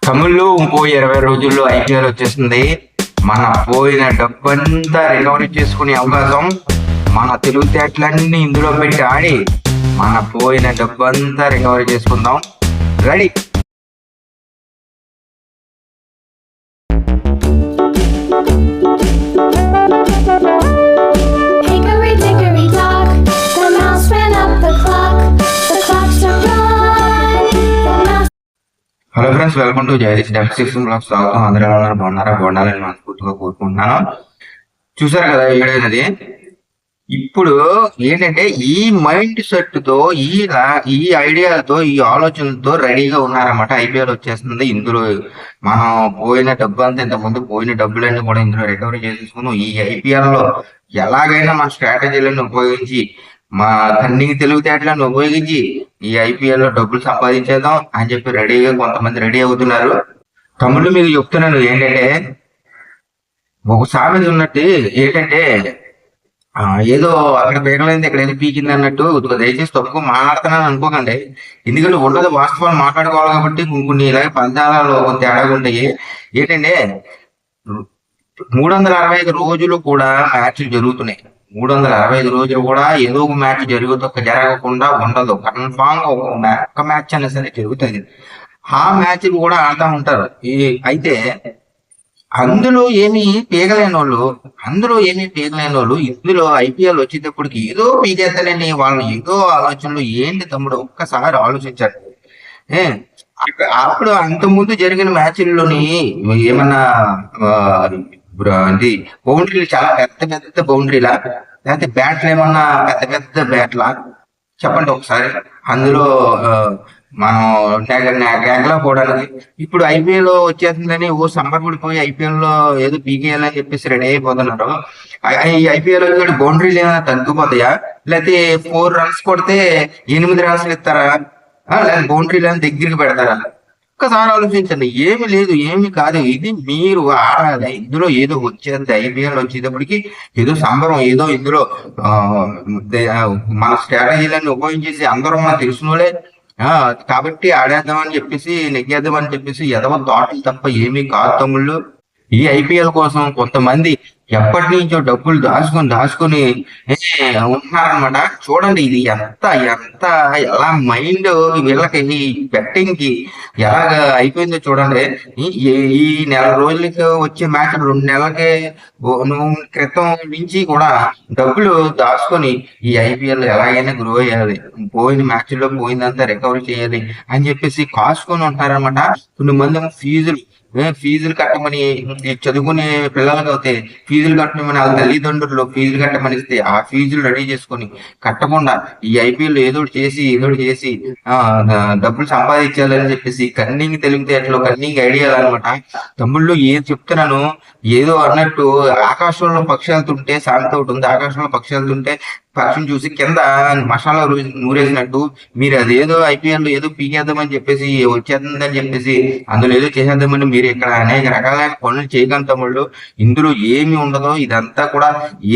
తమిళ్లో ఇంకో 20 రోజుల్లో ఐపీఎల్ వచ్చేస్తుంది. మన పోయిన డబ్బంతా రికవరీ చేసుకునే అవకాశం, మన తెలివితేటలన్నీ ఇందులో పెట్టి ఆడి మన పోయిన డబ్బంతా రికవరీ చేసుకుందాం. Ready? Hello friends, welcome to జైరిష్ డెఫ్6 బ్లాగ్స్. స్వాగతం. అందరూ ఎలా ఉన్నారు? బాగున్నారని మనస్ఫూర్తిగా కోరుకుంటున్నాను. చూసారు కదా ఏడైనది. ఇప్పుడు ఏంటంటే ఈ మైండ్ సెట్ తో ఈ ఐడియాలతో ఈ ఆలోచనలతో రెడీగా ఉన్నారన్నమాట. ఐపీఎల్ వచ్చేస్తుంది. ఇందులో మనం పోయిన డబ్బు అంతా, ఇంతకుముందు పోయిన డబ్బులన్నీ కూడా ఇందులో రికవరీ చేసేసుకుందాం. ఈ ఐపీఎల్ లో ఎలాగైనా మన స్ట్రాటజీలను ఉపయోగించి, మా కన్నింగ్ తెలివితేటలను ఉపయోగించి ఈ ఐపీఎల్ లో డబ్బులు సంపాదించేద్దాం అని చెప్పి రెడీగా కొంతమంది రెడీ అవుతున్నారు. తమ్ముళ్ళు మీకు చెప్తున్నాను ఏంటంటే, ఒక సామెత ఉన్నట్టు ఏంటంటే, ఏదో అక్కడ పీకలేదు ఇక్కడ ఏదో పీకింది అన్నట్టు దయచేసి తప్పుగా మాట్లాడుతున్నాను అనుకోకండి. ఎందుకంటే ఉన్నది వాస్తవాలు మాట్లాడుకోవాలి కాబట్టి కొన్ని ఇలాగే పంచాలలో కొంత తేడాగా ఉంటాయి. ఏంటంటే 365 రోజులు కూడా మ్యాచ్లు జరుగుతున్నాయి. 365 రోజులు కూడా ఏదో ఒక మ్యాచ్ జరగకుండా ఉండదు. కన్ఫామ్ ఒక మ్యాచ్ అయినా సరే జరుగుతుంది. ఆ మ్యాచ్లు కూడా ఆడుతూ ఉంటారు. అయితే అందులో ఏమి పీగలేని వాళ్ళు ఇందులో ఐపీఎల్ వచ్చేటప్పటికి ఏదో పీకేస్తానని వాళ్ళు ఏదో ఆలోచనలు. ఏంటి తమ్ముడు, ఒక్కసారి ఆలోచించారు. అప్పుడు అంతకుముందు జరిగిన మ్యాచ్ల్లోని ఏమన్నా బౌండరీలు చాలా పెద్ద బౌండరీలా, లేకపోతే బ్యాట్లు ఏమన్నా పెద్ద బ్యాట్లా చెప్పండి ఒకసారి. అందులో మనం ట్యాగ్లా పోవడానికి ఇప్పుడు ఐపీఎల్ వచ్చేస్తుందని సంబరపడిపోయి ఐపీఎల్ లో ఏదో పీకేయాలని చెప్పేసి రెడీ అయిపోతున్నారు. ఈ ఐపీఎల్ వచ్చి బౌండరీలు ఏమైనా తగ్గిపోతాయా, లేకపోతే 4 runs కొడితే 8 runs ఇస్తారా, లేదా బౌండరీలు ఏమైనా దగ్గరికి పెడతారా? ఒక్కసారి ఆలోచించండి. ఏమి లేదు, ఏమి కాదు. ఇది మీరు ఆడాలి. ఇందులో ఏదో వచ్చేది ఐపీఎల్ వచ్చేటప్పటికి ఏదో సంబరం, ఏదో ఇందులో మన స్ట్రాటజీలన్నీ ఉపయోగించేసి అందరూ మనకు తెలిసినోళ్ళే కాబట్టి ఆడేద్దామని చెప్పేసి నెగ్గేద్దామని చెప్పేసి ఎదవ తోటలు తప్ప ఏమీ కాదు తమ్ముళ్ళు. ఈ ఐపీఎల్ కోసం కొంతమంది ఎప్పటి నుంచో డబ్బులు దాచుకొని ఉంటున్నారనమాట. చూడండి ఇది ఎంత ఎలా మైండ్ వీళ్ళకి ఈ బెట్టింగ్ కి ఎలాగ అయిపోయిందో చూడండి. ఈ నెల రోజులకి వచ్చే మ్యాచ్ 2 నెలలకి క్రితం నుంచి కూడా డబ్బులు దాచుకొని ఈ ఐపీఎల్ ఎలాగైనా గ్రో అయ్యాలి, పోయిన మ్యాచ్లో పోయిందంతా రికవరీ చేయాలి అని చెప్పేసి కాసుకొని ఉంటారనమాట. కొంతమంది ఫీజులు కట్టమని, చదువుకునే పిల్లలకి అయితే ఫీజులు కట్టమని వాళ్ళ తల్లిదండ్రులు ఫీజులు కట్టమని ఇస్తే ఆ ఫీజులు రెడీ చేసుకొని కట్టకుండా ఈ ఐపీఎల్ ఏదో చేసి డబ్బులు సంపాదించాలని చెప్పేసి కన్నింగ్ తెలివితేటలు, కన్నింగ్ ఐడియాలు అనమాట. తమ్ముళ్ళు ఏది చెప్తున్నాను ఏదో అన్నట్టు. ఆకాశంలో పక్షాలుతుంటే సామెత ఒకటి ఉంది. ఆకాశంలో పక్షాలుతుంటే పక్షిని చూసి కింద మసాలా నూరేసినట్టు మీరు అదేదో ఐపీఎల్ ఏదో పీకేద్దామని చెప్పేసి వచ్చేస్తుందని చెప్పేసి అందులో ఏదో చేసేద్దామని మీరు ఇక్కడ అనేక రకాలైన పనులు చేయగలం తమ్ముళ్ళు. ఇందులో ఏమి ఉండదో. ఇదంతా కూడా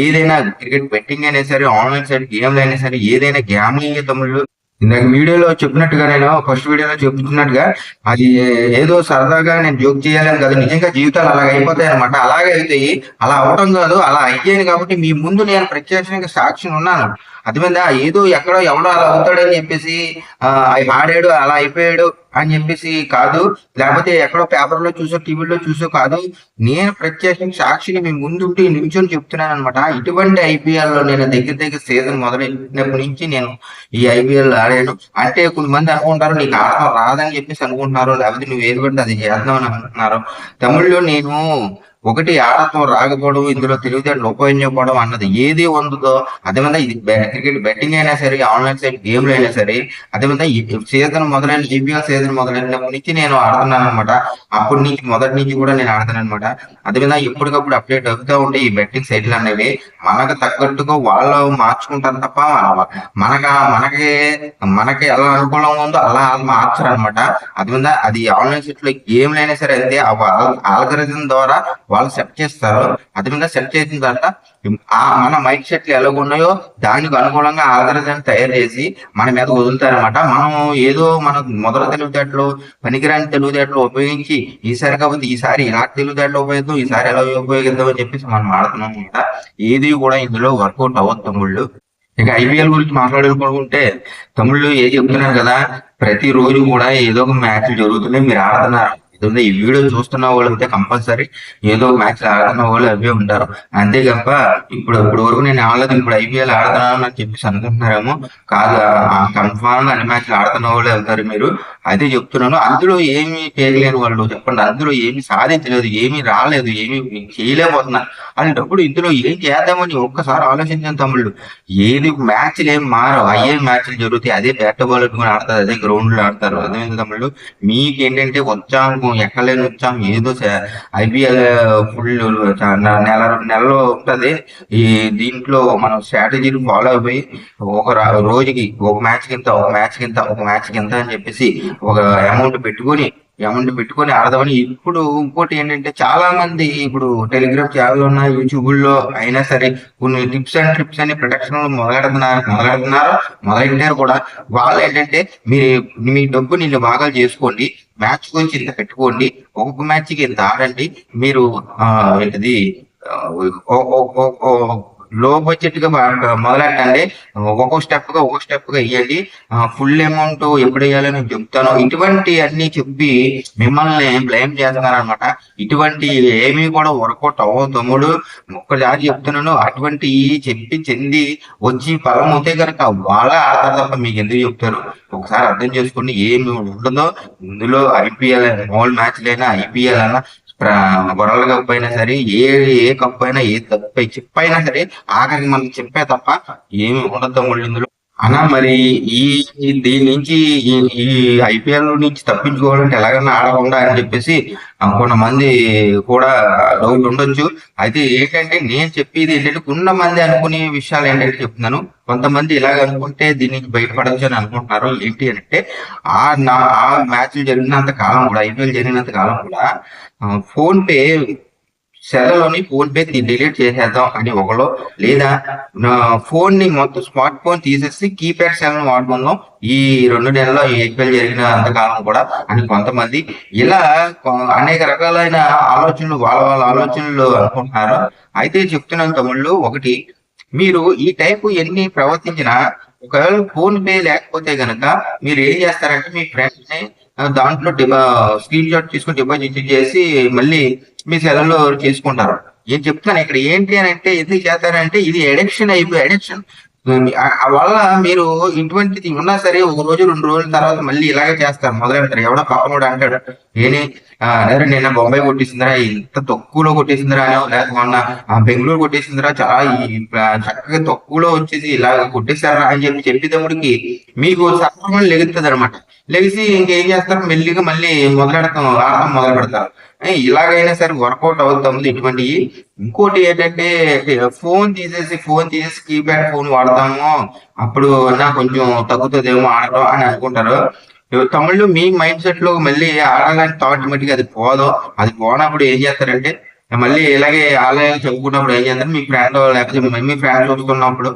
ఏదైనా క్రికెట్ బెట్టింగ్ అయినా సరే, ఆన్లైన్ సైడ్ గేమ్లు అయినా సరే, ఏదైనా గ్యామ్లింగ్ తమ్ముళ్ళు. ఇందాక వీడియోలో చెప్పినట్టుగా, నేను ఫస్ట్ వీడియోలో చెప్తున్నట్టుగా అది ఏదో సరదాగా నేను జోక్ చేయాలని కాదు. నిజంగా జీవితాలు అలాగ అయిపోతాయి అనమాట. అలాగే అవుతాయి. అలా అవటం కాదు, అలా అయ్యాను కాబట్టి మీ ముందు నేను ప్రత్యక్షంగా సాక్షిని ఉన్నాను. అర్థమైందా? ఏదో ఎక్కడో ఎవడో అలా అవుతాడని చెప్పేసి ఆడాడు అలా అయిపోయాడు అని చెప్పేసి కాదు, లేకపోతే ఎక్కడో పేపర్లో చూసో టీవీలో చూసో కాదు. నేను ప్రత్యేకంగా సాక్షిని మీ ముందుండి నిల్చొని చెప్తున్నాను అనమాట. ఇటువంటి ఐపీఎల్ లో నేను దగ్గర సీజన్ మొదలైనప్పటి నుంచి నేను ఈ ఐపీఎల్ ఆడాను. అంటే కొంతమంది అనుకుంటారు నీకు ఆడటం రాదని చెప్పేసి అనుకుంటున్నారు, లేకపోతే నువ్వు ఏది పడితే అది చేద్దామని అనుకుంటున్నారు. తమిళ్లో నేను ఒకటి ఆడటం రాకపోవడం, ఇందులో తెలివితేటలు ఉపయోగించకపోవడం అన్నది ఏది ఉందో అదేవిధంగా ఇది క్రికెట్ బెట్టింగ్ అయినా సరే, ఆన్లైన్ సైడ్ గేమ్లు అయినా సరే, అదేవిధంగా సీజన్ మొదలైన ఐపీఎల్ సీజన్ మొదలైనప్పటి నుంచి నేను ఆడుతున్నాను అనమాట. అప్పటి నుంచి మొదటి నుంచి కూడా నేను ఆడుతాను అనమాట. అదేవిధంగా ఎప్పటికప్పుడు అప్డేట్ అవుతూ ఉంటే ఈ బెట్టింగ్ సైట్లు అనేవి మనకు తగ్గట్టుగా వాళ్ళు మార్చుకుంటారు తప్ప మనకి ఎలా అనుకూలంగా ఉందో అలా మార్చరు అనమాట. అదేవిధంగా అది ఆన్లైన్ సైట్ లో గేమ్లు అయినా సరే అంతే. ఆల్గరిథం ద్వారా వాళ్ళు సెట్ చేస్తారు. అది విధంగా సెట్ చేసిన తర్వాత మన మైండ్ సెట్లు ఎలాగ ఉన్నాయో దానికి అనుకూలంగా ఆల్గరిథం తయారు చేసి మన మీద వదులుతారనమాట. మనం ఏదో మన మొదటి తెలివితేటలు పనికిరాని తెలివితేటలు ఉపయోగించి ఈసారి కాకపోతే ఈసారి ఇలాంటి తెలివితేటలు ఉపయోగిద్దాం, ఈసారి ఎలా ఉపయోగిద్దాం అని చెప్పేసి మనం ఆడుతున్నాం అనమాట. ఏది కూడా ఇందులో వర్కౌట్ అవ్వదు తమ్ముళ్ళు. ఇక ఐపీఎల్ గురించి మాట్లాడుకుంటే తమ్ముళ్ళు ఏది చెప్తున్నాను కదా, ప్రతిరోజు కూడా ఏదో ఒక మ్యాచ్ జరుగుతున్నాయి, మీరు ఆడుతున్నారు. ఈ వీడియో చూస్తున్న వాళ్ళు అయితే కంపల్సరీ ఏదో మ్యాచ్ ఆడుతున్న వాళ్ళు అవే ఉంటారు. అంతే తప్ప ఇప్పుడు వరకు నేను ఆడలేదు, ఇప్పుడు ఐపీఎల్ ఆడుతున్నాను అని చెప్పేసి అనుకుంటున్నారేమో. కాదు, కన్ఫామ్ గా అన్ని మ్యాచ్లు ఆడుతున్న వాళ్ళు వెళ్తారు. మీరు అదే చెప్తున్నాను. అందులో ఏమి చేయలేని వాళ్ళు చెప్పండి, అందులో ఏమి సాధించలేదు, ఏమీ రాలేదు, ఏమి చేయలేకపోతున్నారు అనేటప్పుడు ఇందులో ఏం చేద్దామని ఒక్కసారి ఆలోచించాను తమ్ముళ్ళు. ఏది మ్యాచ్లు ఏం మారవు, అయ్యే మ్యాచ్లు జరుగుతాయి, అదే బ్యాట్ బాల్ పెట్టుకుని ఆడతారు, అదే గ్రౌండ్ లో ఆడతారు. అదేంటి తమ్ముళ్ళు, మీకేంటంటే ఉత్సాహం ఎక్కలేని ఉత్సాహం ఏదో ఐపీఎల్ ఫుల్ నెల 2 నెలలు ఉంటది. ఈ దీంట్లో మనం స్ట్రాటజీలు ఫాలో అయిపోయి ఒక రోజుకి ఒక మ్యాచ్ కింద అని చెప్పేసి ఒక అమౌంట్ పెట్టుకొని ఆడదామని. ఇప్పుడు ఇంకోటి ఏంటంటే చాలా మంది ఇప్పుడు టెలిగ్రామ్ ఛానల్ ఉన్న యూట్యూబ్ లో అయినా సరే కొన్ని టిప్స్ అండ్ ట్రిప్స్ అని ప్రొటెక్షన్ మొదలెట్టారు కూడా. వాళ్ళు ఏంటంటే మీ డబ్బు నిన్ను బాగా చేసుకోండి, మ్యాచ్ గురించి ఇంత పెట్టుకోండి, ఒక్కొక్క మ్యాచ్ కి ఇంత ఆడండి, మీరు ఏంటిది లో బడ్జెట్ గా మొదలెట్టండి, ఒక్కొక్క స్టెప్ గా ఇవ్వండి, ఫుల్ అమౌంట్ ఎప్పుడు వేయాలని నేను చెప్తాను. ఇటువంటి అన్ని చెప్పి మిమ్మల్ని బ్లేమ్ చేస్తున్నారనమాట. ఇటువంటి ఏమీ కూడా వర్కౌట్ అవ్వదు తమ్ముడు, ఒక్కసారి చెప్తున్నాను. అటువంటి చెప్పి చెంది వచ్చి ఫలం అవుతే కనుక వాళ్ళే ఆడతారు తప్ప మీకు ఎందుకు చెప్తారు? ఒకసారి అర్థం చేసుకోండి. ఏమి ఉండదో ఇందులో. ఐపీఎల్ మామూలు మ్యాచ్లైనా ఐపీఎల్ అయినా వరల్డ్ కప్ అయినా సరే ఏ కప్ అయినా ఏ చిప్ అయినా సరే ఆఖరికి మనకి చెప్పే తప్ప ఏమి ఉండదు తమ్ముళ్ళు ఇందులో అన్నా. మరి దీని నుంచి ఈ ఐపీఎల్ నుంచి తప్పించుకోవాలంటే ఎలాగైనా ఆడకుండా అని చెప్పేసి కొంతమంది కూడా డౌట్ ఉండొచ్చు. అయితే ఏంటంటే నేను చెప్పేది ఏంటంటే కొంతమంది అనుకునే విషయాలు ఏంటంటే చెప్తున్నాను. కొంతమంది ఇలాగ అనుకుంటే దీని నుంచి బయటపడచ్చు అని అనుకుంటున్నారు. ఏంటి అంటే ఆ మ్యాచ్లు జరిగినంత కాలం కూడా, ఐపీఎల్ జరిగినంత కాలం కూడా ఫోన్ పే సెలలోని ఫోన్ పే డిలీట్ చేసేద్దాం అని ఒకలో, లేదా ఫోన్ ని మొత్తం స్మార్ట్ ఫోన్ తీసేసి కీప్యాడ్ సెల్ వాడుకుందాం ఈ 2 నెలల్లో ఐపీఎల్ జరిగిన అంతకాలం కూడా అని కొంతమంది ఇలా అనేక రకాలైన ఆలోచనలు వాళ్ళ ఆలోచనలు అనుకుంటున్నారు. అయితే చెప్తున్నాను తమ్ముళ్ళు, ఒకటి మీరు ఈ టైపు ఎన్ని ప్రవర్తించినా ఒకవేళ ఫోన్ పే లేకపోతే గనక మీరు ఏం చేస్తారంటే మీ ఫ్రెండ్స్ ని దాంట్లో స్క్రీన్ షాట్ తీసుకుని డిపాజిట్ చేసి మళ్ళీ మీ సెలవులో చేసుకుంటారు. ఏం చెప్తాను ఇక్కడ ఏంటి అని అంటే, ఎందుకు చేస్తారంటే ఇది అడిక్షన్ అడిక్షన్ వల్ల మీరు ఇటువంటిది ఉన్నా సరే 1 రోజు 2 రోజుల తర్వాత మళ్ళీ ఇలాగే చేస్తారు, మొదలెడతారు. ఎవడో పాపముడు అంటాడు, నిన్న బొంబాయి కొట్టేసిందిరా, ఇంత తక్కువలో కొట్టేసిందిరా అనో, లేకపోతే మొన్న బెంగళూరు కొట్టేసిందిరా, చాలా చక్కగా తక్కువలో వచ్చేసి ఇలా కొట్టేశారా అని చెప్పేటప్పటికి మీకు సర్వం లెగుతుంది అనమాట. లెగిసి ఇంకేం చేస్తారు, మెల్లిగా మళ్ళీ ఆడటం మొదలు పెడతారు. ఇలాగైనా సరే వర్కౌట్ అవుతుంది ఇటువంటి. ఇంకోటి ఏంటంటే ఫోన్ తీసేసి కీప్యాడ్ ఫోన్ వాడతాము, అప్పుడు నాకు కొంచెం తగ్గుతుందేమో ఆడటం అని అనుకుంటారు తమ్ముళ్ళు. మీ మైండ్ సెట్ లో మళ్ళీ ఆడాలని ఆటోమేటిక్ అది పోదు. అది పోనప్పుడు ఏం చేస్తారంటే మళ్ళీ ఇలాగే ఆలయాలు చెప్పుకున్నప్పుడు ఏం చేస్తారు, మీ ఫ్రెండ్ లేకపోతే మీ ఫ్రెండ్ చూస్తున్నప్పుడు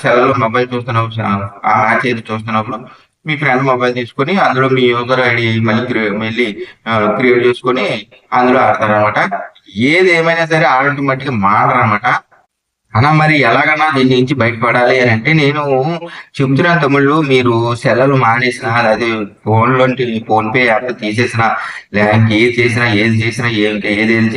సెల్లో మొబైల్ చూస్తున్నప్పుడు ఆ మ్యాచ్ ఏది చూస్తున్నప్పుడు మీ ఫ్రెండ్ మొబైల్ తీసుకొని అందులో మీ యూజర్ ఐడి మళ్ళీ క్రియేట్ చేసుకొని అందులో ఆడతారనమాట. ఏది ఏమైనా సరే ఆటోమేటిక్ మారనమాట. అన్నా మరి ఎలాగన్నా దీని నుంచి బయటపడాలి అని అంటే నేను చెప్తున్నాను తమ్ముళ్ళు, మీరు సెలవులు మానేసినా లేదా ఫోన్ పే యాప్ తీసేసినా లేదా ఏది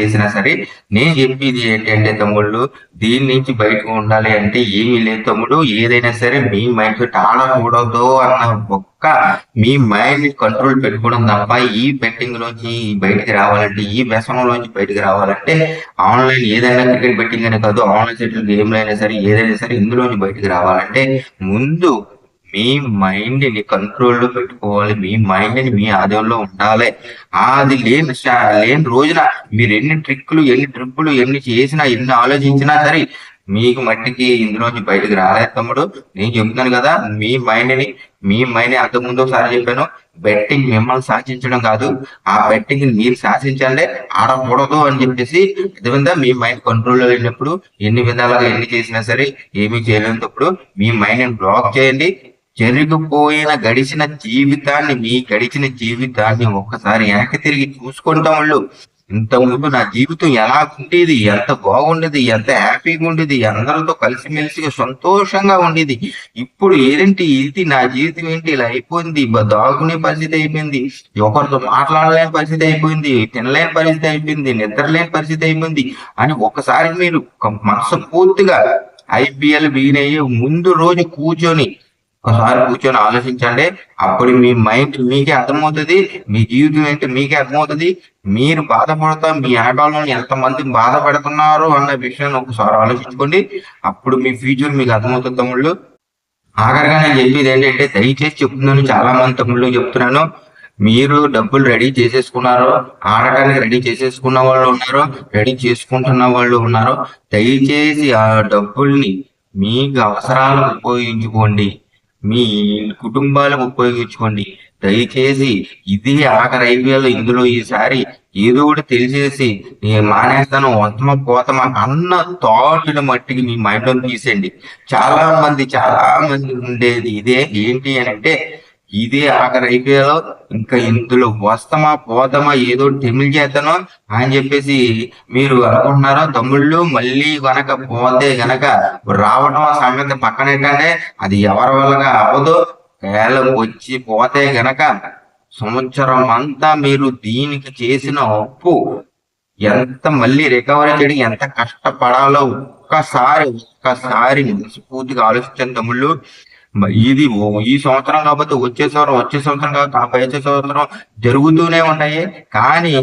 చేసినా సరే నేను చెప్పేది ఏంటంటే తమ్ముళ్ళు, దీని నుంచి బయటకు ఉండాలి అంటే ఏమీ లేదు తమ్ముడు. ఏదైనా సరే మీ మైండ్ సెట్ ఆడకూడదు అన్న మీ మైండ్ కంట్రోల్ పెట్టుకోవడం తప్ప ఈ బెట్టింగ్ లోంచి బయటికి రావాలంటే, ఈ వ్యసనంలోంచి బయటికి రావాలంటే ఆన్లైన్ ఏదైనా క్రికెట్ బెట్టింగ్ అనే కాదు, ఆన్లైన్ సెటిల్ గేమ్లు అయినా సరే ఏదైనా సరే ఇందులోంచి బయటికి రావాలంటే ముందు మీ మైండ్ ని కంట్రోల్లో పెట్టుకోవాలి. మీ మైండ్ ని మీ ఆధీనంలో ఉండాలి. అది లేని రోజున మీరు ఎన్ని ట్రిప్పులు ఎన్ని చేసినా ఎన్ని ఆలోచించినా సరే మీకు మట్టికి ఇందులోంచి బయటకు రాలేదు తమ్ముడు. నేను చెప్తున్నాను కదా, మీ మైండ్ అంతకుముందు ఒకసారి చెప్పాను, బెట్టింగ్ మిమ్మల్ని శాసించడం కాదు, ఆ బెట్టింగ్ మీరు శాసించండి, ఆడకూడదు అని చెప్పేసి అదేవిధంగా మీ మైండ్ కంట్రోల్లో వెళ్ళినప్పుడు ఎన్ని విధాలుగా ఎన్ని చేసినా సరే ఏమీ చేయలేనప్పుడు మీ మైండ్ బ్లాక్ చేయండి. గడిచిన జీవితాన్ని ఒక్కసారి వెనక్కి తిరిగి చూసుకుంటాం వాళ్ళు. ఇంతకుముందు నా జీవితం ఎలా ఉండేది, ఎంత బాగుండేది, ఎంత హ్యాపీగా ఉండేది, అందరితో కలిసిమెలిసిగా సంతోషంగా ఉండేది. ఇప్పుడు ఏంటి ఇది నా జీవితం ఏంటి ఇలా అయిపోయింది, దాగునే పరిస్థితి అయిపోయింది, ఒకరితో మాట్లాడలేని పరిస్థితి అయిపోయింది, తినలేని పరిస్థితి అయిపోయింది, నిద్రలేని పరిస్థితి అయిపోయింది అని ఒకసారి మీరు మనస్ఫూర్తిగా ఐపీఎల్ బిగిన్ అయ్యే ముందు రోజు ఒకసారి కూర్చొని ఆలోచించండి. అప్పుడు మీ మైండ్ మీకే అర్థమవుతుంది, మీ జీవితం ఏంటో మీకే అర్థమవుతుంది. మీరు బాధపడతా మీ ఆటలో ఎంతమంది బాధపడుతున్నారో అన్న విషయాన్ని ఒకసారి ఆలోచించుకోండి. అప్పుడు మీ ఫ్యూచర్ మీకు అర్థమవుతుంది తమ్ముళ్ళు. ఆఖరిగా నేను చెప్పేది ఏంటంటే, దయచేసి చెప్తున్నాను, చాలా మంది తమ్ముళ్ళు చెప్తున్నాను, మీరు డబ్బులు రెడీ చేసేసుకున్నారో, ఆడటానికి రెడీ చేసేసుకున్న వాళ్ళు ఉన్నారు, రెడీ చేసుకుంటున్న వాళ్ళు ఉన్నారు. దయచేసి ఆ డబ్బుల్ని మీకు అవసరాలకు ఉపయోగించుకోండి, మీ కుటుంబాలకు ఉపయోగించుకోండి. దయచేసి ఇది ఆఖరి ఐపీఎల్, ఇందులో ఈసారి ఏదో ఒకటి తెలిసేసి నేను మానేస్తాను, వస్తమా పోతమా అన్న థాట్ని మట్టికి మీ మైండ్లో తీసేయండి. చాలా మంది ఉండేది ఇదే. ఏంటి అని అంటే, ఇదే ఆఖరి ఐపీఎల్, ఇంకా ఇందులో వస్తమా పోతమా ఏదో టెమిల్ చేస్తాను అని చెప్పేసి మీరు అనుకుంటున్నారో తమ్ముళ్ళు. మళ్ళీ గనక పోతే గనక రావడం సంగతి పక్కనెట్టండి, అది ఎవరి వల్లగా అవ్వదు. వేళ వచ్చి పోతే గనక సంవత్సరం అంతా మీరు దీనికి చేసిన అప్పు ఎంత మళ్ళీ రికవరీ చేయడానికి ఎంత కష్టపడాలో ఒక్కసారి మనస్ఫూర్తిగా ఆలోచించండి తమ్ముళ్ళు. ఇది ఈ సంవత్సరం కాకపోతే వచ్చే సంవత్సరం కాకపోతే వచ్చే సంవత్సరం జరుగుతూనే ఉంటాయి. కానీ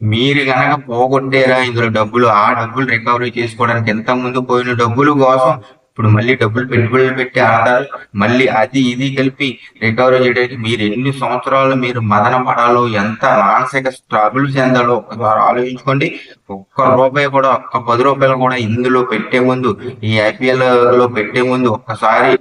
మీరు గనక పోగొట్టేరా ఇందులో డబ్బులు, ఆ డబ్బులు రికవరీ చేసుకోవడానికి ఎంత ముందు పోయిన డబ్బులు కోసం ఇప్పుడు మళ్ళీ పెట్టుబడులు పెట్టి ఆడతారు. మళ్ళీ అది ఇది కలిపి రికవరీ చేయడానికి మీరు ఎన్ని సంవత్సరాలు మీరు మదన పడాలో, ఎంత మానసిక స్ట్రగుల్ చెందాలో ఒక్కసారి ఆలోచించుకోండి. ఒక్క రూపాయలు కూడా ఇందులో పెట్టే ముందు, ఈ ఐపీఎల్ లో పెట్టే ముందు ఒక్కసారి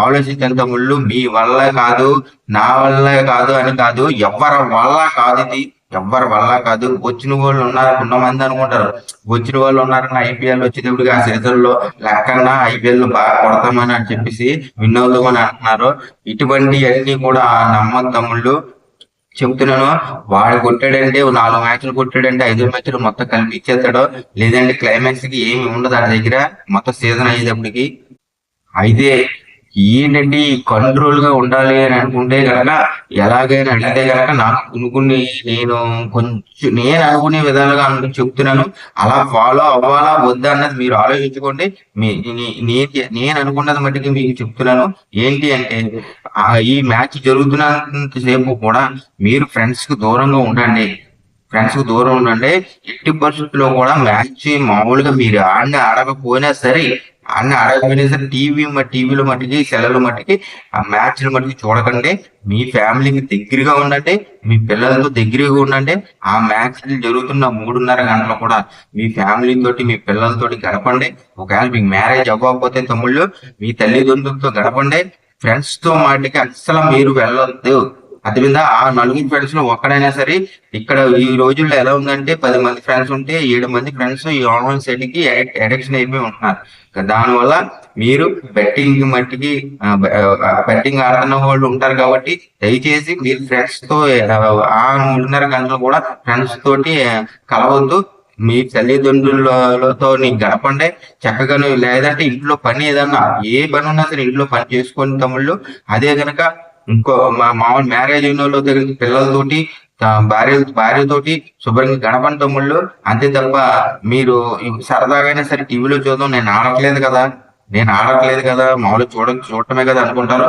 ఆలోచించేంత ముళ్ళు. మీ వల్ల కాదు, నా వల్ల కాదు అని కాదు, ఎవరి వల్ల కాదు, ఇది ఎవరి వల్ల కాదు. వచ్చిన వాళ్ళు ఉన్నారు, కొంతమంది అనుకుంటారు వచ్చిన వాళ్ళు ఉన్నారన్న ఐపీఎల్ వచ్చేటప్పుడు ఆ సీజన్లో లెక్కన్నా ఐపీఎల్ లో బాగా కొడతామని అని చెప్పేసి విన్ అవుతామని అంటున్నారు. ఇటువంటి అన్ని కూడా నమ్మకం తమ్ముళ్ళు. చెబుతున్నాను, వాడు కొట్టాడంటే 4 మ్యాచ్లు కొట్టాడంటే 5 మ్యాచ్లు మొత్తం కలిపి ఇచ్చేస్తాడు. లేదంటే క్లైమాక్స్ కి ఏమి ఉండదు ఆడి దగ్గర మొత్తం సీజన్ అయ్యేటప్పటికి. అయితే ఏంటంటే కంట్రోల్ గా ఉండాలి అని అనుకుంటే కనుక, ఎలాగైనా అడిగితే కనుక నాకు నేను అనుకునే విధాలుగా చెప్తున్నాను. అలా ఫాలో అవ్వాలా వద్దా అన్నది మీరు ఆలోచించుకోండి. నేను అనుకున్నది మట్టికి మీకు చెప్తున్నాను. ఏంటి అంటే, ఈ మ్యాచ్ జరుగుతున్నంతసేపు కూడా మీరు ఫ్రెండ్స్ కు దూరంగా ఉండండి. ఎట్టి పరిస్థితుల్లో కూడా మ్యాచ్ మామూలుగా మీరు ఆడకపోయినా సరే టీవీలో మట్టికి సెలవుల మట్టికి ఆ మ్యాచ్ల మట్టికి చూడకండి. మీ ఫ్యామిలీకి దగ్గరగా ఉండండి, మీ పిల్లలతో దగ్గరగా ఉండండి. ఆ మ్యాచ్లు జరుగుతున్న 3:30 గంటలు కూడా మీ ఫ్యామిలీతోటి మీ పిల్లలతోటి గడపండి. ఒకవేళ మీకు మ్యారేజ్ అవ్వకపోతే తమ్ముళ్ళు మీ తల్లిదండ్రులతో గడపండి. ఫ్రెండ్స్ తో మాటికి అస్సలు మీరు వెళ్ళొద్దు. అదేవిధంగా ఆ 4 ఫ్రెండ్స్ లో ఒక్కడైనా సరే, ఇక్కడ ఈ రోజుల్లో ఎలా ఉందంటే 10 మంది ఫ్రెండ్స్ ఉంటే 7 మంది ఫ్రెండ్స్ ఈ ఆన్లైన్ సైట్ కి అడిక్షన్ అయిపోయి ఉంటున్నారు. దానివల్ల మీరు బెట్టింగ్ ఆడుతున్న వాళ్ళు ఉంటారు కాబట్టి దయచేసి మీరు ఫ్రెండ్స్ తో ఆ 3:30 గంటలు కూడా ఫ్రెండ్స్ తోటి కలవద్దు. మీ తల్లిదండ్రులతో గడపండి చక్కగాను. లేదంటే ఇంట్లో పని ఏదన్నా ఏ పని ఉన్నా సరే ఇంట్లో పని చేసుకోండి తమ్ముళ్ళు. అదే గనక మామూలు మ్యారేజ్ అయిన వాళ్ళ దగ్గర పిల్లలతోటి భార్యతోటి శుభ్రంగా గడపండి తమ్ముళ్ళు. అంతే తప్ప మీరు సరదాగా సరే టీవీలో చూద్దాం, నేను ఆడట్లేదు కదా మామూలు చూడటమే కదా అనుకుంటారు.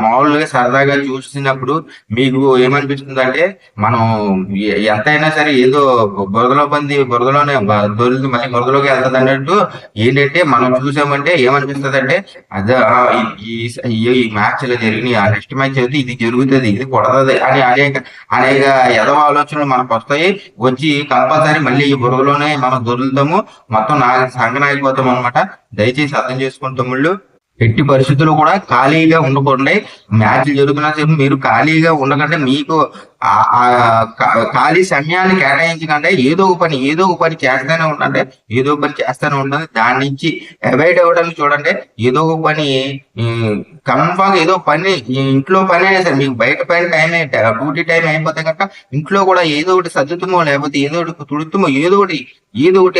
మామూలుగా సరదాగా చూసినప్పుడు మీకు ఏమనిపిస్తుంది అంటే, మనం ఎంతైనా సరే ఏదో బురదలోనే దొరికి మళ్ళీ బురదలోకి వెళ్తుంది అన్నట్టు. ఏంటంటే మనం చూసామంటే ఏమనిపిస్తుంది అంటే, అదే ఈ మ్యాచ్ ఇలా జరిగినాయి, ఆ నెక్స్ట్ మ్యాచ్ అయితే ఇది జరుగుతుంది, ఇది కొడతది అని అనేక ఎదవ ఆలోచనలు మనకు వస్తాయి. వచ్చి కంపల్సరీ మళ్ళీ ఈ బురదలోనే మనం దొరుకుతాము, మొత్తం సంగనాగిపోతాం అనమాట. దయచేసి అర్థం చేసుకోండి తమ్ముళ్ళు. ఎట్టి పరిస్థితుల్లో కూడా ఖాళీగా ఉండకండి. మ్యాచ్లు జరుగుతున్నా సేపు మీరు ఖాళీగా ఉండకండి. మీకు ఖాళీ సమయాన్ని కేటాయించకండి. ఏదో ఒక పని చేస్తూనే ఉండండి. ఏదో పని చేస్తూనే ఉండండి. దాని నుంచి అవాయిడ్ అవ్వడానికి చూడండి. ఏదో ఒక పని కన్ఫామ్ ఏదో పని ఇంట్లో పని అయినా సరే మీకు బయట పని టైం డ్యూటీ టైం అయిపోతే కనుక ఇంట్లో కూడా ఏదో ఒకటి సర్దుతుమో లేకపోతే ఏదో ఒకటి తుడుతుమో ఏదో ఒకటి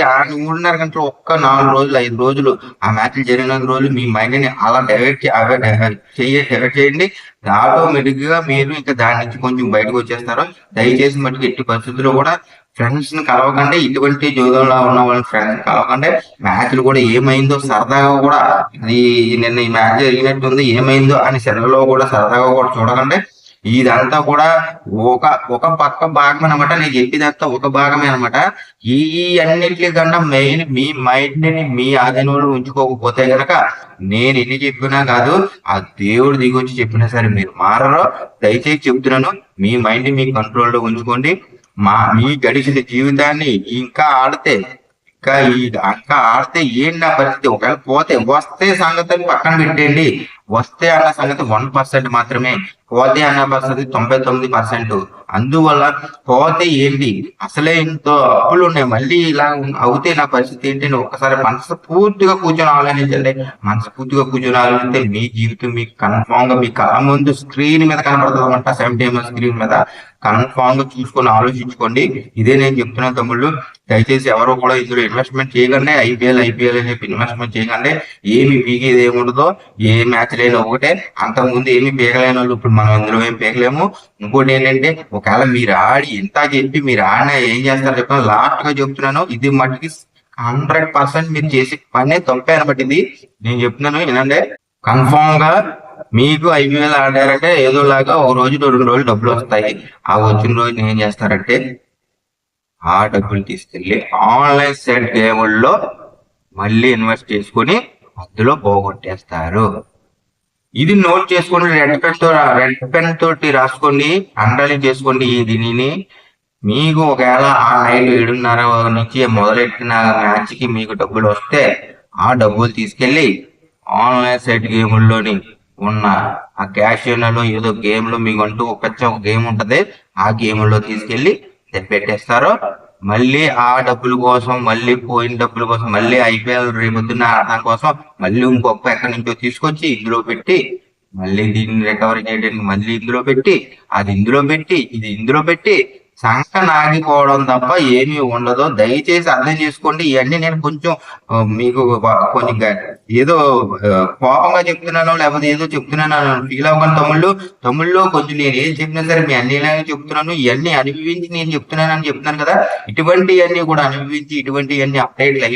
ఆ 3:30 గంటలు ఒక్క 4 రోజులు 5 రోజులు ఆ మ్యాచ్లు జరిగిన రోజులు మీ మైండ్ ని అలా డైవర్ట్ చేయండి. ఆటోమేటిక్ గా మీరు ఇంకా దాని నుంచి కొంచెం బయటకు వచ్చేస్తారు. దయచేసి మటుకు ఎట్టి పరిస్థితుల్లో కూడా ఫ్రెండ్స్ ని కలవకండి. ఇటువంటి జోదంలో ఉన్న వాళ్ళ ఫ్రెండ్స్ కలవకండి. మ్యాచ్లు కూడా ఏమైందో సరదాగా కూడా ఇది నిన్న ఈ మ్యాచ్ జరిగినట్టుంది ఏమైందో అని సెలవులో కూడా సరదాగా కూడా చూడకండి. ఇదంతా కూడా ఒక ఒక పక్క భాగం అనమాట. నేను చెప్పేదంతా ఒక భాగమే అనమాట. ఈ అన్నింటి కన్నా మెయిన్ మీ మైండ్ ని మీ ఆధీనంలో ఉంచుకోకపోతే గనక నేను ఎన్ని చెప్పినా కాదు, ఆ దేవుడు దిగొచ్చి చెప్పినా సరే మీరు మారరు. దయచేసి చెబుతున్నాను, మీ మైండ్ మీ కంట్రోల్లో ఉంచుకోండి. మీ గడిచిన జీవితాన్ని ఇంకా ఆడితే ఏంటి నా పరిస్థితి? ఒకవేళ వస్తే సంగతి పక్కన పెట్టండి. వస్తే అన్న సంగతి 1% మాత్రమే. పోతే అన్న పరిస్థితి 99%. అందువల్ల పోతే ఏంటి, అసలే ఇంత అప్పులు ఉన్నాయి, మళ్ళీ ఇలా అవుతే నా పరిస్థితి ఏంటి అని ఒకసారి మనస్ఫూర్తిగా కూర్చొని ఆలోచించండి. మనస్ఫూర్తిగా కూర్చొని ఆలోచిస్తే మీ జీవితం మీకు కన్ఫామ్ గా మీ కళ్ళ ముందు స్క్రీన్ మీద కనపడుతుంది అనమాట. 70 స్క్రీన్ మీద కన్ఫామ్ గా చూసుకొని ఆలోచించుకోండి. ఇదే నేను చెప్తున్నా తమ్ముళ్ళు. దయచేసి ఎవరో కూడా ఇందులో ఇన్వెస్ట్మెంట్ చేయకండి. ఐపీఎల్ అని చెప్పి ఇన్వెస్ట్మెంట్ చేయకండి. ఏమి పీకేది ఏముండదో, ఏ మ్యాచ్ లేని ఒకటే. అంతకుముందు ఏమి పీకలేని వాళ్ళు ఇప్పుడు మనం ఇందులో ఏం పీకలేము. ఇంకోటి ఏంటంటే, ఒకవేళ మీరు ఆడి ఇంత చెప్పి మీరు ఆడినా ఏం చేస్తారో చెప్తాను. లాస్ట్ గా చెప్తున్నాను, ఇది మట్టికి 100% మీరు చేసే పనే తప్పే అనమాట. ఇది నేను చెప్తున్నాను ఏంటంటే, కన్ఫామ్ గా మీకు ఐపీఎల్ ఆడారంటే ఏదోలాగా ఒక రోజు 2 రోజులు డబ్బులు వస్తాయి. ఆ వచ్చిన రోజు ఏం చేస్తారంటే ఆ డబ్బులు తీసుకెళ్లి ఆన్లైన్ సెట్ గేముల్లో మళ్ళీ ఇన్వెస్ట్ చేసుకుని అందులో పోగొట్టేస్తారు. ఇది నోట్ చేసుకోండి. రెడ్ పెన్ తోటి రాసుకోండి, అండర్లైన్ చేసుకోండి. దీనిని మీకు ఒకవేళ ఆ నైట్ 7:30 నుంచి మొదలెట్టిన మ్యాచ్ కి మీకు డబ్బులు వస్తే ఆ డబ్బులు తీసుకెళ్లి ఆన్లైన్ సెట్ గేముల్లోని ఉన్న ఆ క్యాషియోలో ఏదో గేమ్ లో మీకు అంటూ ఒక గేమ్ ఉంటది. ఆ గేమ్ లో తీసుకెళ్లి పెట్టేస్తారు. మళ్ళీ ఆ డబ్బుల కోసం, మళ్ళీ పోయిన డబ్బుల కోసం, మళ్ళీ ఐపీఎల్ రేపొద్దున్న ఆడటం కోసం మళ్ళీ ఇంకొక ఎక్కడి నుంచో తీసుకొచ్చి ఇందులో పెట్టి మళ్ళీ దీన్ని రికవరీ చేయడానికి మళ్ళీ ఇందులో పెట్టి అది ఇందులో పెట్టి ఇది ఇందులో పెట్టి సంక నాగిపోవడం తప్ప ఏమీ ఉండదు. దయచేసి అర్థం చేసుకోండి. ఇవన్నీ నేను కొంచెం మీకు కొంచెం ఏదో కోపంగా చెప్తున్నాను, లేకపోతే ఏదో చెప్తున్నాను ఫీల్ అవ్వకుండా తమ్ముళ్ళు కొంచెం నేను ఏం చెప్పినా సరే మీ అన్ని చెప్తున్నాను. ఇవన్నీ అనుభవించి నేను చెప్తున్నాను కదా. ఇటువంటివన్నీ కూడా అనుభవించి ఇటువంటివన్నీ అప్డేట్లు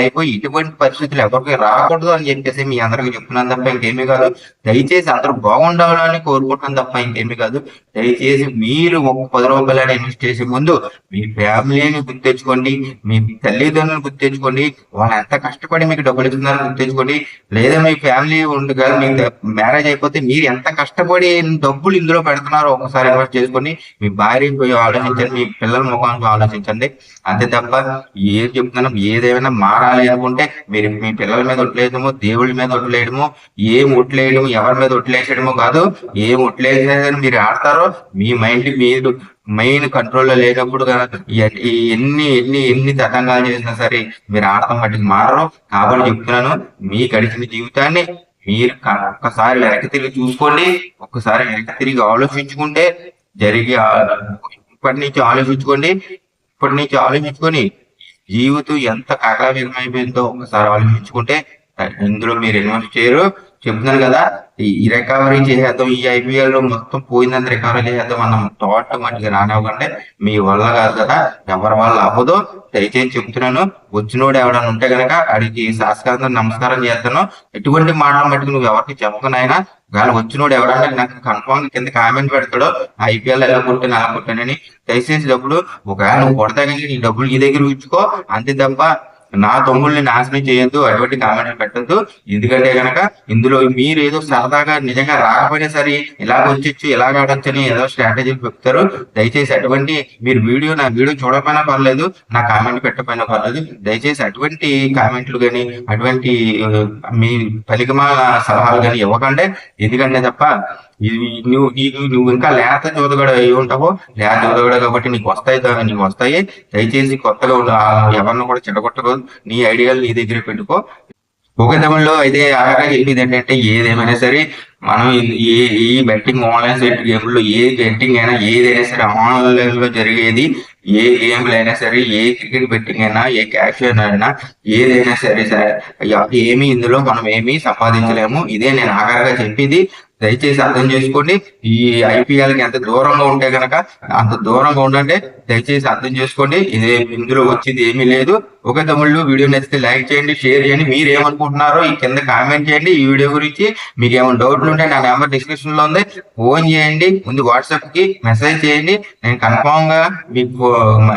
అయిపోయి ఇటువంటి పరిస్థితులు ఎవరికి రాకూడదు అని చెప్పేసి మీ అందరికి చెప్తున్నాను తప్ప ఇంకేమీ కాదు. దయచేసి అందరూ బాగుండాలని కోరుకుంటున్నాను తప్ప ఇంకేమీ కాదు. దయచేసి మీరు ఒక 10 రూపాయలని ఇన్వెస్ట్ చేసే ముందు మీ ఫ్యామిలీని గుర్తెచ్చుకోండి, మీ తల్లిదండ్రులను గుర్తెచ్చుకోండి. వాళ్ళు ఎంత కష్టపడి మీకు డబ్బులు ఇస్తున్నారో గుర్తెచ్చుకోండి. లేదా మీ ఫ్యామిలీ ఉండగా మీకు మ్యారేజ్ అయిపోతే మీరు ఎంత కష్టపడి డబ్బులు ఇందులో పెడుతున్నారో ఒకసారి ఇన్వెస్ట్ చేసుకోండి. మీ భార్య ఆలోచించండి, మీ పిల్లల ముఖానికి ఆలోచించండి. అంతే తప్ప ఏం చెప్తున్నాను, ఏదేమైనా మారాలి అనుకుంటే మీరు మీ పిల్లల మీద ఒట్లేయడమో, దేవుళ్ళ మీద ఒట్లేయడమో, ఏం ఒట్లేయడము, ఎవరి మీద ఒట్లేసేయడమో కాదు. ఏం ఒట్లేసేదని మీరు ఆడతారో మీ మైండ్ మీరు మెయిన్ కంట్రోల్లో లేనప్పుడు ఎన్ని తతంగాలు చేసినా సరే మీరు ఆడటం మట్టికి మారరు. కాబట్టి చెప్తున్నాను, మీ గడిచిన జీవితాన్ని మీరు ఒక్కసారి వెనక్కి తిరిగి చూసుకోండి. ఒక్కసారి వెనక్కి తిరిగి ఆలోచించుకుంటే ఇప్పటి నుంచి ఆలోచించుకొని జీవితం ఎంత కాకలావికమైపోయిందో ఒకసారి ఆలోచించుకుంటే ఇందులో మీరు ఇన్వెస్ట్ చేయరు. చెప్తున్నాను కదా, ఈ రికవరీ చేసేద్దాం, ఈ ఐపీఎల్ లో మొత్తం పోయిందని రికవరీ చేసేద్దాం అన్న థాట్ మట్టిగా రానివ్వకండి. మీ వల్ల కాదు కదా, ఎవరి వల్ల అవ్వదు. దయచేసి చెప్తున్నాను, వచ్చినోడు ఎవడన్నా ఉంటే కనుక అడిగి శాస్త్రాంతం నమస్కారం చేస్తాను. ఎటువంటి మాటలు మట్టుకు నువ్వు ఎవరికి చెప్పకనైనా ఒకవేళ వచ్చినోడు ఎవడన్నా నాకు కన్ఫామ్ కింద కామెంట్ పెడతాడో ఐపీఎల్ ఎలా కొట్టానని. దయచేసి డబ్బులు ఒకవేళ నువ్వు కొడతా కానీ నీ డబ్బులు నీ దగ్గర ఉంచుకో. అంతే తప్ప నా తమ్ముళ్ళని నాశనం చేయొద్దు, అటువంటి కామెంట్లు పెట్టద్దు. ఎందుకంటే గనక ఇందులో మీరు ఏదో సరదాగా నిజంగా రాకపోయినా సరే ఇలాగ వచ్చొచ్చు ఇలాగ ఆడొచ్చు అని ఏదో స్ట్రాటజీ చెప్తారు. దయచేసి అటువంటి మీరు నా వీడియో చూడకపోయినా పర్లేదు, నా కామెంట్ పెట్టకపోయినా పర్లేదు. దయచేసి అటువంటి కామెంట్లు కానీ అటువంటి మీ పలికిమాల సలహాలు కానీ ఇవ్వకండి. ఎందుకంటే తప్ప నువ్వు ఇంకా లేత జోదగడ అయి ఉంటావో, లేత జోదగడ కాబట్టి నీకు వస్తాయి. దయచేసి కొత్తగా ఎవరిని కూడా చెడగొట్టకూడదు. నీ ఐడియాలు నీ దగ్గర పెట్టుకో. ఒక తమిళలో అయితే ఆగా చెప్పింది ఏంటంటే ఏదేమైనా సరే మనం ఈ బెట్టింగ్ ఆన్లైన్ సెట్ గేమ్లో ఏ బెట్టింగ్ అయినా ఏదైనా సరే ఆన్లైన్ లో జరిగేది, ఏ గేమ్లు అయినా సరే, ఏ క్రికెట్ బెట్టింగ్ అయినా, ఏ క్యాష్ అయినా ఏదైనా సరే ఏమి ఇందులో మనం ఏమీ సంపాదించలేము. ఇదే నేను ఆఖరిగా చెప్పింది. దయచేసి అర్థం చేసుకోండి. ఈ ఐపీఎల్ కి ఎంత దూరంగా ఉంటే గనక అంత దూరంగా ఉండండి. దయచేసి అర్థం చేసుకోండి. ఇందులో వచ్చింది ఏమీ లేదు. ఒక తమిళ్లో వీడియో నచ్చితే లైక్ చేయండి, షేర్ చేయండి. మీరు ఏమనుకుంటున్నారో ఈ కింద కామెంట్ చేయండి. ఈ వీడియో గురించి మీకు ఏమైనా డౌట్లు ఉంటే నా నెంబర్ డిస్క్రిప్షన్ లో ఉంది, ఫోన్ చేయండి. ముందు వాట్సాప్ కి మెసేజ్ చేయండి. నేను కన్ఫామ్ గా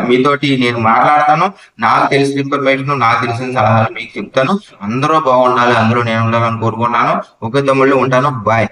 మీతోటి నేను మాట్లాడతాను. నాకు తెలిసిన ఇన్ఫర్మేషన్, నాకు తెలిసిన సలహాలు మీకు చెప్తాను. అందరూ బాగుండాలి, అందరూ నేను ఉండాలని కోరుకుంటున్నాను. ఒక తమిళ్లో ఉంటాను. బాయ్.